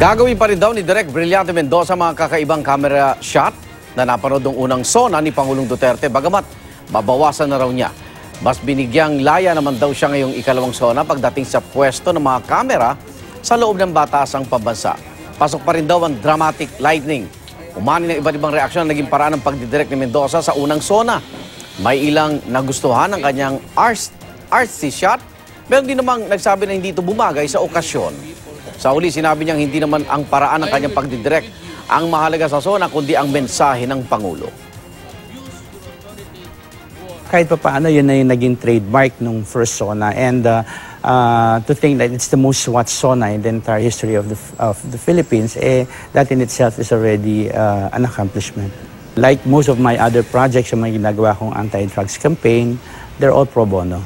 Gagawin pa rin daw ni Direk Brillante Mendoza mga kakaibang camera shot na napanood ng unang SONA ni Pangulong Duterte. Bagamat babawasan na raw niya. Mas binigyang laya naman daw siya ngayong ikalawang SONA pagdating sa pwesto ng mga kamera sa loob ng batasang pambansa. Pasok pa rin daw ang dramatic lightning. Umani ng iba't ibang reaksyon na naging paraan ng pagdidirect ni Mendoza sa unang SONA. May ilang nagustuhan ng kanyang artsy shot. Meron din namang nagsabi na hindi ito bumagay sa okasyon. Sa uli, sinabi niyang hindi naman ang paraan ng kanyang pagdidirect ang mahalaga sa SONA, kundi ang mensahe ng Pangulo. Kahit pa paano, yun na yung naging trademark nung first SONA. And to think that it's the most watched SONA in the entire history of the Philippines, that in itself is already an accomplishment. Like most of my other projects, yung mga ginagawa kong anti-drugs campaign, they're all pro bono.